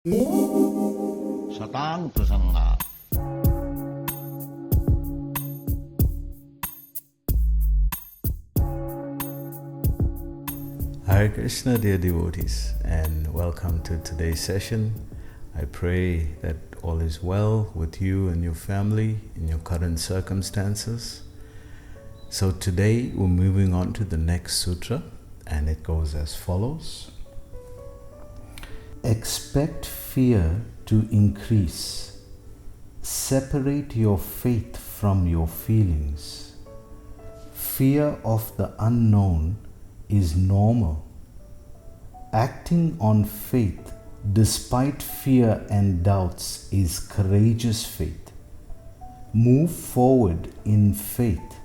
Satang Prasanga. Hare Krishna, dear devotees, and welcome to today's session. I pray that all is well with you and your family in your current circumstances. So today we're moving on to the next sutra, and it goes as follows. Expect fear to increase. Separate your faith from your feelings. Fear of the unknown is normal. Acting on faith despite fear and doubts is courageous faith. Move forward in faith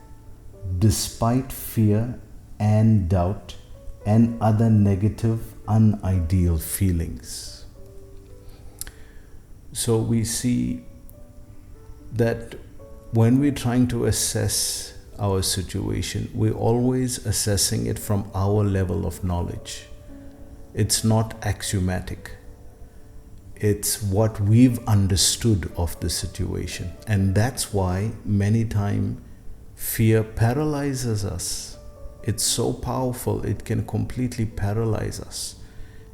despite fear and doubt and other negative, unideal feelings. So we see that when we're trying to assess our situation, we're always assessing it from our level of knowledge. It's not axiomatic. It's what we've understood of the situation. And that's why many times fear paralyzes us. It's so powerful, it can completely paralyze us.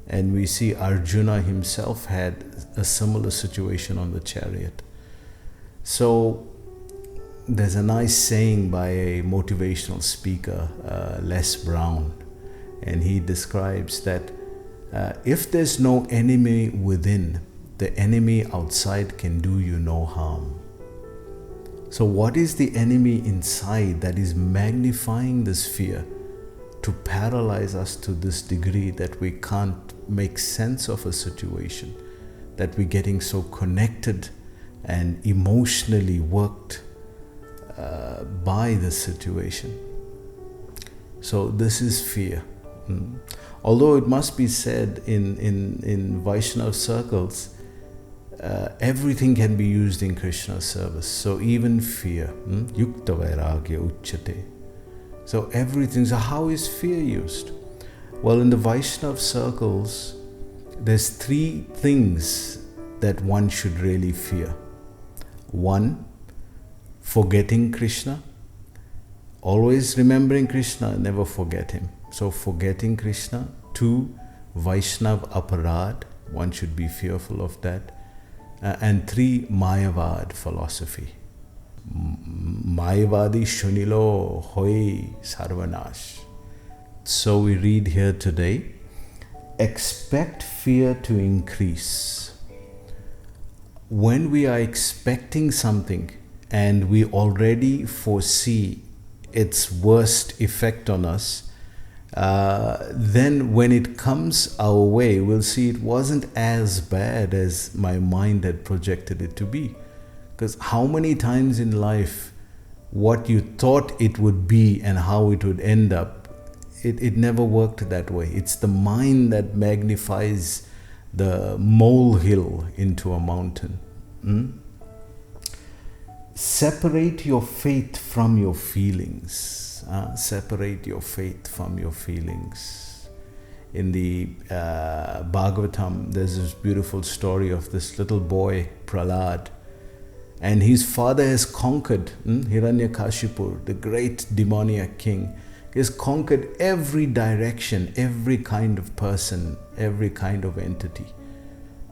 And we see Arjuna himself had a similar situation on the chariot. So there's a nice saying by a motivational speaker, Les Brown, and he describes that if there's no enemy within, the enemy outside can do you no harm. So what is the enemy inside that is magnifying this fear to paralyze us to this degree that we can't make sense of a situation, that we're getting so connected and emotionally worked by the situation? So this is fear. Although it must be said in Vaishnava circles, everything can be used in Krishna's service. So even fear, yukta vairagya uchyate. So everything. So how is fear used? Well, in the Vaishnava circles, there's three things that one should really fear. One, forgetting Krishna. Always remembering Krishna, never forget him. So forgetting Krishna. Two, Vaishnav aparad. One should be fearful of that. And three, Mayavad philosophy. Mayavadi shunilo hoi sarvanash. So we read here today, expect fear to increase. When we are expecting something and we already foresee its worst effect on us, then when it comes our way, we'll see it wasn't as bad as my mind had projected it to be. Because how many times in life, what you thought it would be and how it would end up, it never worked that way. It's the mind that magnifies the molehill into a mountain. Separate your faith from your feelings. Separate your faith from your feelings. In the Bhagavatam, there's this beautiful story of this little boy, Prahlad. And his father has conquered Hiranyakashipu, the great demoniac king. He has conquered every direction, every kind of person, every kind of entity.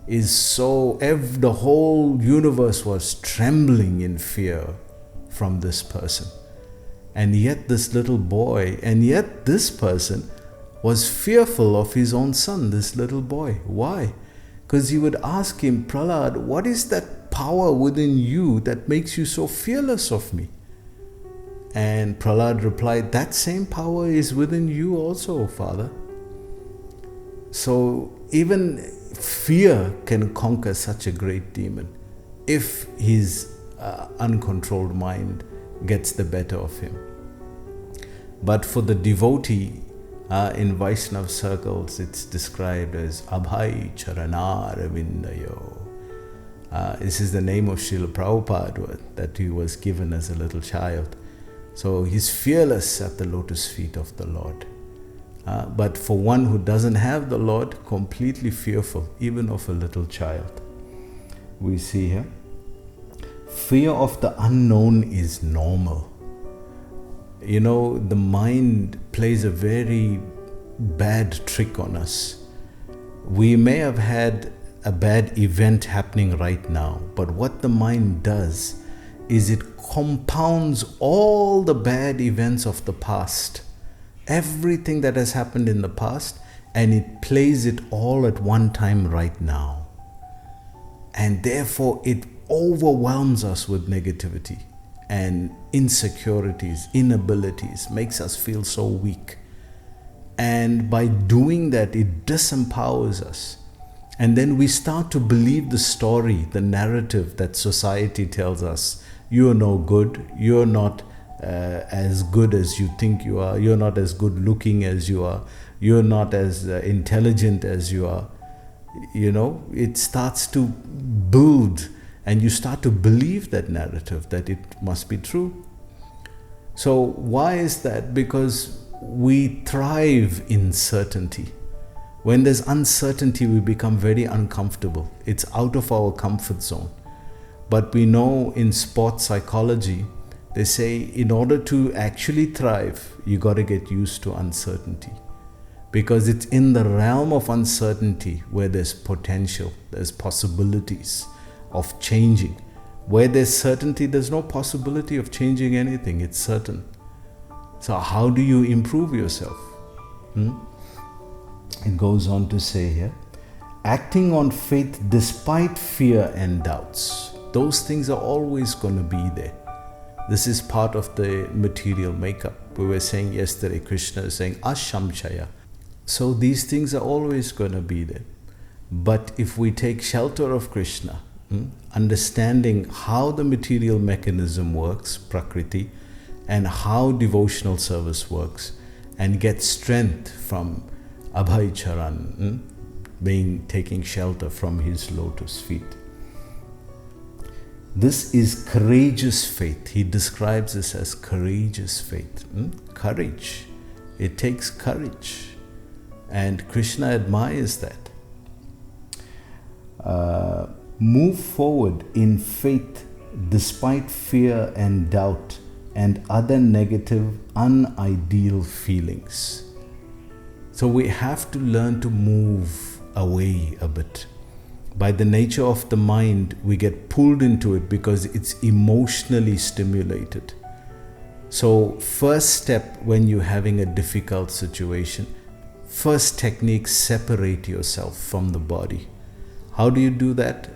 The whole universe was trembling in fear from this person. And yet this little boy, and yet this person was fearful of his own son, this little boy. Why? Because he would ask him, Prahlad, what is that power within you that makes you so fearless of me? And Prahlad replied, that same power is within you also, Father. So even fear can conquer such a great demon if his uncontrolled mind gets the better of him. But for the devotee, in Vaishnava circles, it's described as Abhay Charana Ravindayo. This is the name of Srila Prabhupada that he was given as a little child. So he's fearless at the lotus feet of the Lord. But for one who doesn't have the Lord, completely fearful, even of a little child. We see here, fear of the unknown is normal. You know, the mind plays a very bad trick on us. We may have had a bad event happening right now, but what the mind does is it compounds all the bad events of the past, everything that has happened in the past, and it plays it all at one time right now. And therefore it overwhelms us with negativity and insecurities, inabilities, makes us feel so weak. And by doing that, it disempowers us. And then we start to believe the story, the narrative that society tells us. You're no good, you're not as good as you think you are, you're not as good looking as you are, you're not as intelligent as you are. You know, it starts to build, and you start to believe that narrative, that it must be true. So why is that? Because we thrive in certainty. When there's uncertainty, we become very uncomfortable. It's out of our comfort zone. But we know in sports psychology, they say in order to actually thrive, you got to get used to uncertainty. Because it's in the realm of uncertainty where there's potential, there's possibilities of changing. Where there's certainty, there's no possibility of changing anything. It's certain. So how do you improve yourself? It goes on to say here, acting on faith despite fear and doubts. Those things are always going to be there. This is part of the material makeup. We were saying yesterday, Krishna is saying ashamshaya. So these things are always going to be there. But if we take shelter of Krishna, understanding how the material mechanism works, Prakriti, and how devotional service works, and get strength from Abhay Charan, taking shelter from his lotus feet. This is courageous faith. He describes this as courageous faith. Courage. It takes courage. And Krishna admires that. Move forward in faith despite fear and doubt and other negative, unideal feelings. So we have to learn to move away a bit. By the nature of the mind, we get pulled into it because it's emotionally stimulated. So first step when you're having a difficult situation, first technique, separate yourself from the body. How do you do that?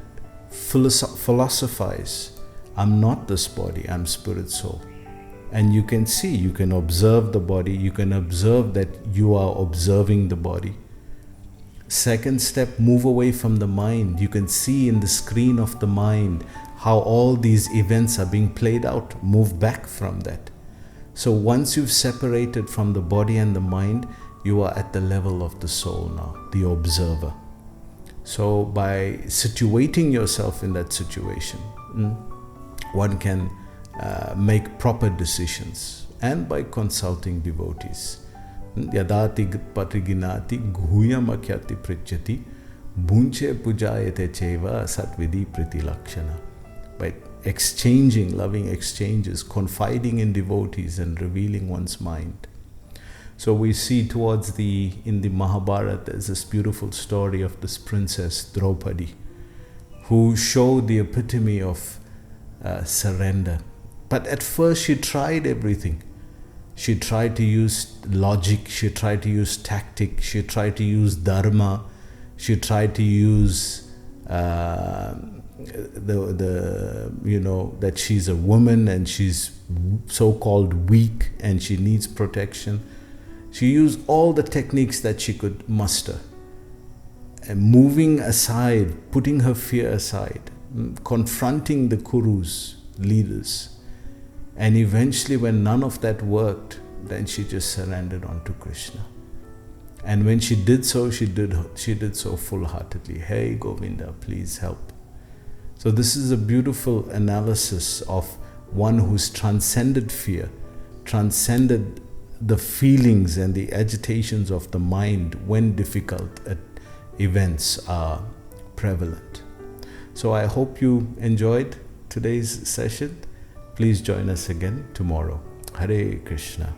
Philosophize. I'm not this body, I'm spirit soul. And you can see, you can observe the body, you can observe that you are observing the body. Second step, move away from the mind. You can see in the screen of the mind how all these events are being played out. Move back from that. So once you've separated from the body and the mind, you are at the level of the soul now, the observer. So by situating yourself in that situation, one can make proper decisions, and by consulting devotees. Yadati patriginati ghuyamakyati pritchati bunche pujayate cheva satvidi priti lakshana. By exchanging, loving exchanges, confiding in devotees and revealing one's mind. So we see in the Mahabharata, there's this beautiful story of this princess Draupadi, who showed the epitome of surrender. But at first she tried everything. She tried to use logic, she tried to use tactic, she tried to use dharma, she tried to use that she's a woman and she's so-called weak and she needs protection. She used all the techniques that she could muster. And moving aside, putting her fear aside, confronting the Kurus, leaders. And eventually when none of that worked, then she just surrendered onto Krishna. And when she did so, she did so full-heartedly. Hey Govinda, please help. So this is a beautiful analysis of one who's transcended fear, transcended the feelings and the agitations of the mind when difficult events are prevalent. So I hope you enjoyed today's session. Please join us again tomorrow. Hare Krishna.